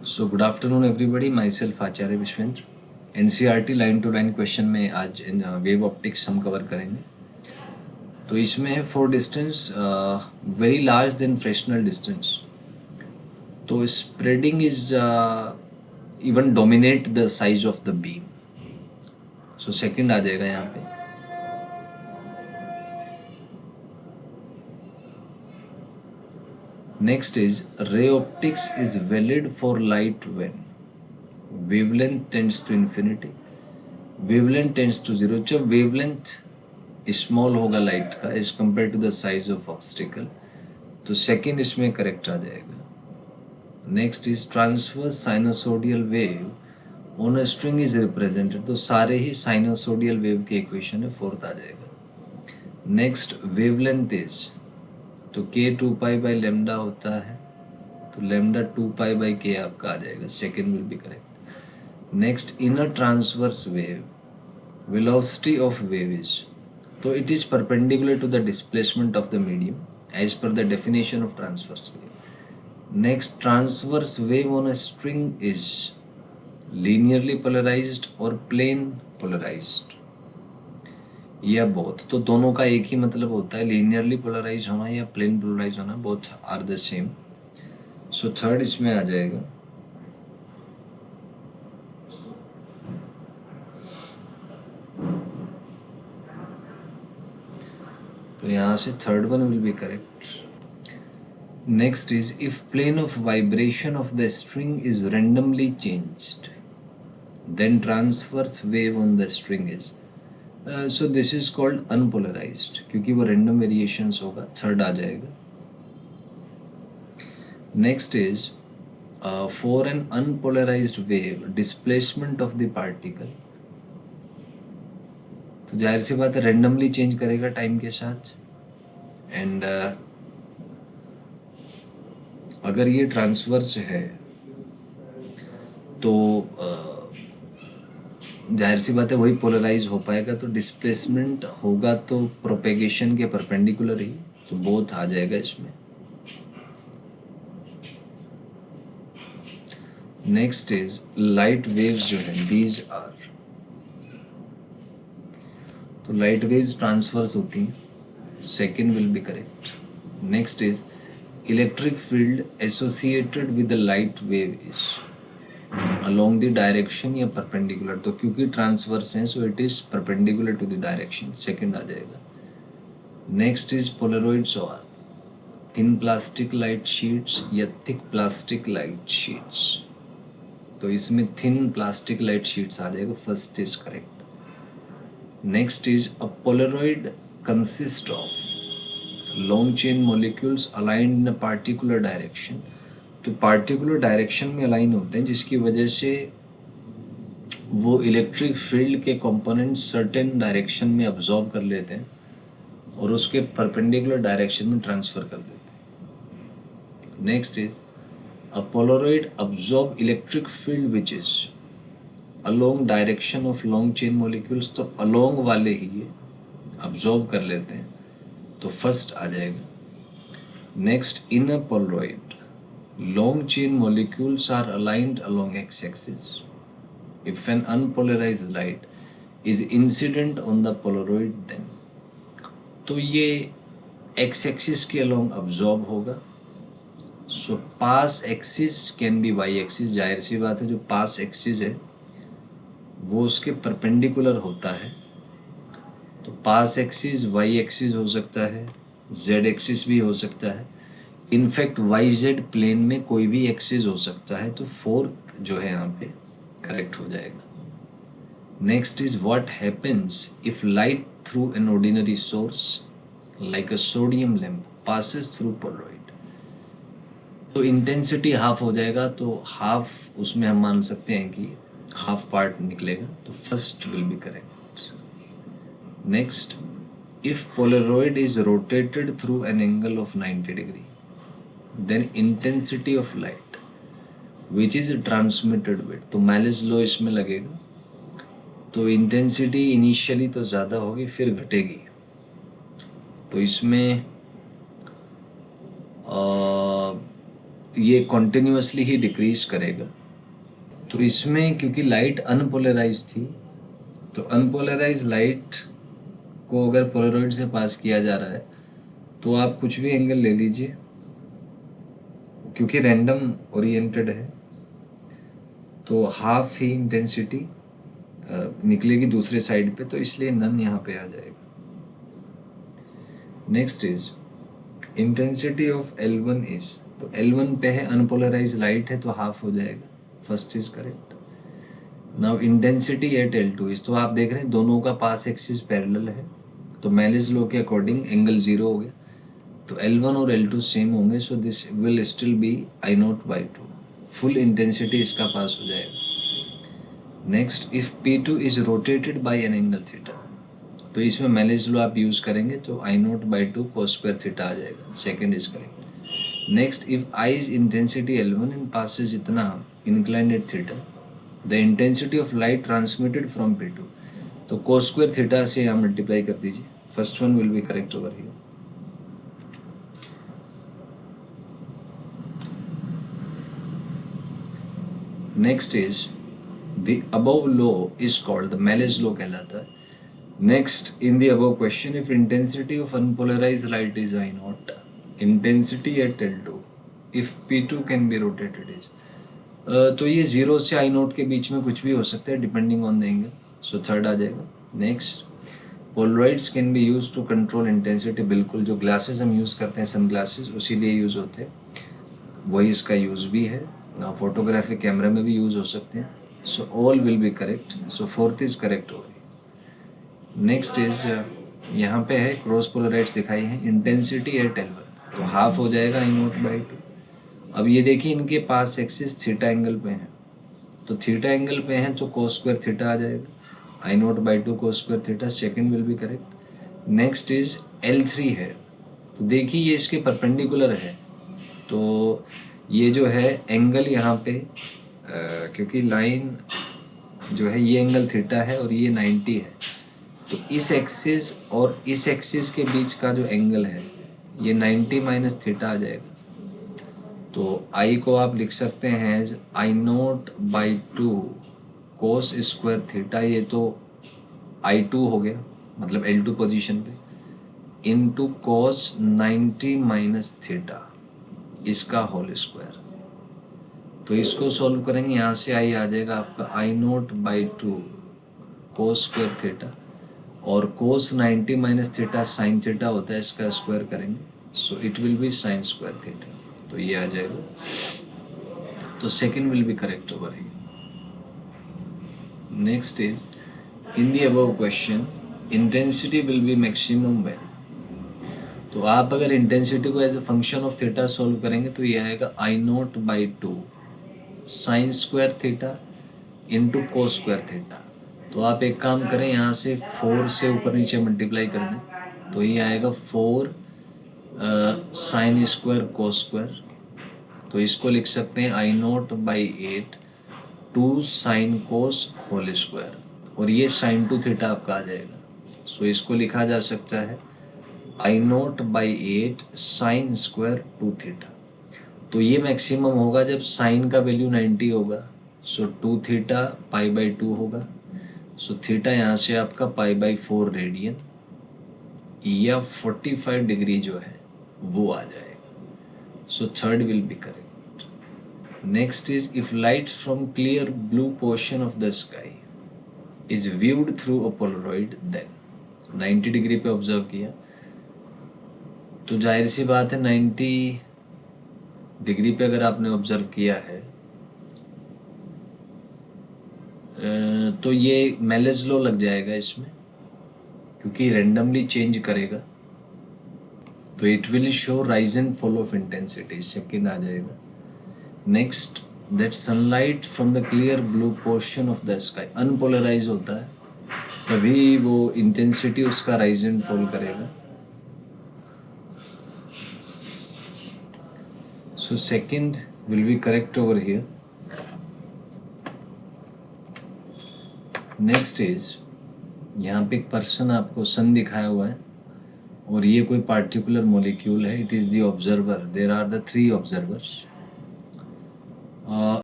So good afternoon everybody, myself Acharya Vishwendra. NCERT line to line question में आज wave optics हम cover करेंगे। तो इसमें है for distance very large than Fresnel distance, तो spreading is even dominate the size of the beam. So second आ जाएगा यहाँ पे। Next is ray optics is valid for light when wavelength tends to infinity, wavelength tends to zero. जब वेवलेंथ small होगा light का as compare to the size of obstacle, तो second इसमें करेक्ट आ जाएगा। Next is transverse sinusoidal wave on a string is represented, तो सारे ही साइनोसोडियल वेव के इक्वेशन है, फोर्थ आ जाएगा। नेक्स्ट वेवलेंथ इज, तो के 2 पाई बाई लेमडा होता है, तो लेमडा 2 पाई बाई के आपका आ जाएगा, second will be correct. Next in a transverse wave velocity of wave is, so it is perpendicular to the displacement of the medium as per the definition of transverse wave. Next, transverse wave on a string is linearly polarized or plane polarized, या both, तो दोनों का एक ही मतलब होता है, linearly polarized होना या plane polarized होना, both are the same. So third इसमें आ जाएगा। तो यहाँ से third one will be correct. Next is if plane of vibration of the string is randomly changed, then transverse wave on the string is, so this is called unpolarized, क्योंकि वो random variations होगा, third आ जाएगा। Next is for an unpolarized wave displacement of the particle, तो जाहिर सी बात है randomly change करेगा टाइम के साथ, एंड अगर ये ट्रांसवर्स है तो जाहिर सी बात है वही पोलराइज हो पाएगा, तो डिस्प्लेसमेंट होगा तो प्रोपेगेशन के परपेंडिकुलर ही, तो बोथ आ जाएगा इसमें। नेक्स्ट इज लाइट वेव्स जो है दीज आर, तो लाइट वेव्स ट्रांसफर्स होती हैं, second will be correct. Next is electric field associated with the light wave is along the direction या perpendicular, तो क्योंकि ट्रांसवर्स हैं so it is perpendicular to the direction, second आ जाएगा। Next is polaroids और thin plastic light sheets या thick plastic light sheets, तो इसमें थिन प्लास्टिक लाइट शीट्स आ जाएगा, first is correct. Next is a Polaroid consist of long chain molecules aligned in a particular direction, तो particular direction में align होते हैं जिसकी वजह से वो इलेक्ट्रिक फील्ड के कंपोनेंट सर्टेन डायरेक्शन में अब्जॉर्ब कर लेते हैं और उसके परपेंडिकुलर डायरेक्शन में ट्रांसफर कर देते हैं। Next is a Polaroid absorb electric field which is along direction of long chain molecules, तो अलोंग वाले ही ये अब्जॉर्ब कर लेते हैं, तो फर्स्ट आ जाएगा। Next in a Polaroid long chain molecules are aligned along x-axis if an unpolarized light is incident on the polaroid, then, तो ये x-axis के along absorb होगा, so pass axis can be y-axis, जाहिर सी बात है जो pass axis है वो उसके परपेंडिकुलर होता है, तो pass axis y-axis हो सकता है, z-axis भी हो सकता है, इनफैक्ट वाई जेड प्लेन में कोई भी एक्सिस हो सकता है, तो फोर्थ जो है यहाँ पे करेक्ट हो जाएगा। Next is what happens if light through an ordinary source like a sodium lamp passes through Polaroid, तो इंटेंसिटी हाफ हो जाएगा, तो हाफ उसमें हम मान सकते हैं कि हाफ पार्ट निकलेगा, तो first will be correct. Next if Polaroid is rotated through an angle of 90 degree, then intensity of light which is transmitted with, तो मैलिस लॉ इसमें लगेगा, तो इंटेंसिटी इनिशियली तो ज़्यादा होगी फिर घटेगी, तो इसमें ये कॉन्टिन्यूसली ही डिक्रीज करेगा। तो इसमें क्योंकि लाइट अनपोलराइज थी, तो अनपोलराइज लाइट को अगर पोलरॉइड से पास किया जा रहा है तो आप कुछ भी एंगल ले लीजिए, क्योंकि रैंडम ओरिएंटेड है तो हाफ ही इंटेंसिटी निकलेगी दूसरे साइड पे, तो इसलिए नन यहाँ पे आ जाएगा। Next is intensity of L1 is, तो L1 पे है अनपोलराइज लाइट है तो हाफ हो जाएगा, first is correct. Now intensity at L2 is, तो आप देख रहे हैं दोनों का पास एक्सिस पैरेलल है, तो मेलिस लॉ के अकॉर्डिंग एंगल 0 हो गया, तो L1 और L2 सेम होंगे, so this will still be I0/2, full intensity इसका पास हो जाएगा। Next, if P2 is rotated bye an angle theta, तो इसमें मेलिस लॉ आप यूज करेंगे तो I0/2 cos square थीटा आ जाएगा, second is correct. Next, if I is intensity L1 and passes इतना inclined at theta, the intensity of light transmitted from P2, तो cos square theta से यहाँ multiply कर दीजिए, first one will be correct over here. Next is the above law is called the malice law कहलाता है। Next, in the above question if intensity of unpolarised light is I0, intensity at L2 if P2 can be rotated is, तो ये 0 से I0 के बीच में कुछ भी हो सकता है depending on the angle, so third आ जाएगा। Next, polaroids can be use to control intensity, बिल्कुल जो ग्लासेस हम यूज़ करते हैं सन ग्लासेस उसी लिए यूज़ होते हैं, वही इसका यूज़ भी है, फोटोग्राफिक कैमरा में भी यूज़ हो सकते हैं, so all will be correct, so fourth is correct हो रही। नेक्स्ट इज यहाँ पे है क्रॉस पोलराइड्स दिखाई हैं, इंटेंसिटी एट L1, तो हाफ हो जाएगा I0/2। अब ये देखिए इनके पास एक्सिस थीटा एंगल पे है, तो थीटा एंगल पे हैं तो cos स्क्वायर थीटा आ जाएगा, I0/2 cos square theta, second will be correct. Next is L3 है, तो देखिए ये इसके परपेंडिकुलर है, तो ये जो है एंगल यहाँ पे क्योंकि लाइन जो है ये एंगल थीटा है और ये 90 है, तो इस एक्सिस और इस एक्सिस के बीच का जो एंगल है ये 90 माइनस थीटा आ जाएगा, तो I को आप लिख सकते हैं I0/2 cos स्क्वायर थीटा, ये तो I2 हो गया मतलब L2 पोजीशन पे, इनटू cos 90 माइनस थीटा इसका होल स्क्वायर, तो इसको सॉल्व करेंगे, यहाँ से I आ जाएगा आपका I0/2 cos स्क्वायर थीटा, और cos 90 minus theta sine theta होता है, इसका स्क्वायर करेंगे, so it will be sine square theta, तो ये आ जाएगा, तो second will be correct over here. Next is in the above question intensity will be maximum when, तो आप अगर इंटेंसिटी को as a function of theta solve करेंगे तो ये आएगा I0/2 sine square theta into cos square theta, तो आप एक काम करें यहाँ से 4 से ऊपर नीचे मल्टीप्लाई कर दें, तो ये आएगा 4 साइन स्क्वायर कोस स्क्वायर, तो इसको लिख सकते हैं I0/8 2 sine cos whole square, और ये साइन 2 थीटा आपका आ जाएगा, सो इसको लिखा जा सकता है I0/8 साइन स्क्वायर 2 थीटा, तो ये मैक्सिमम होगा जब साइन का वैल्यू 90 होगा, सो 2 थीटा π/2 होगा, सो थीटा यहाँ से आपका π/4 रेडियन या 45 डिग्री जो है वो आ जाएगा, so third will be correct. Next is if light from clear blue portion of the sky is viewed through a polaroid, then 90 degree पे ऑब्जर्व किया, तो जाहिर सी बात है 90 डिग्री पे अगर आपने ऑब्जर्व किया है तो ये मेलिस लॉ लग जाएगा इसमें, क्योंकि रैंडमली चेंज करेगा, तो it will show rise and fall of intensity, second आ जाएगा। Next, that sunlight from the clear blue portion of the sky, unpolarise होता है तभी वो इंटेंसिटी उसका राइज एंड फॉल करेगा, so second will be correct over here. Next is यहाँ पे एक पर्सन आपको सन दिखाया हुआ है और ये कोई पार्टिकुलर मॉलिक्यूल है, it is the observer, there are the 3 observers,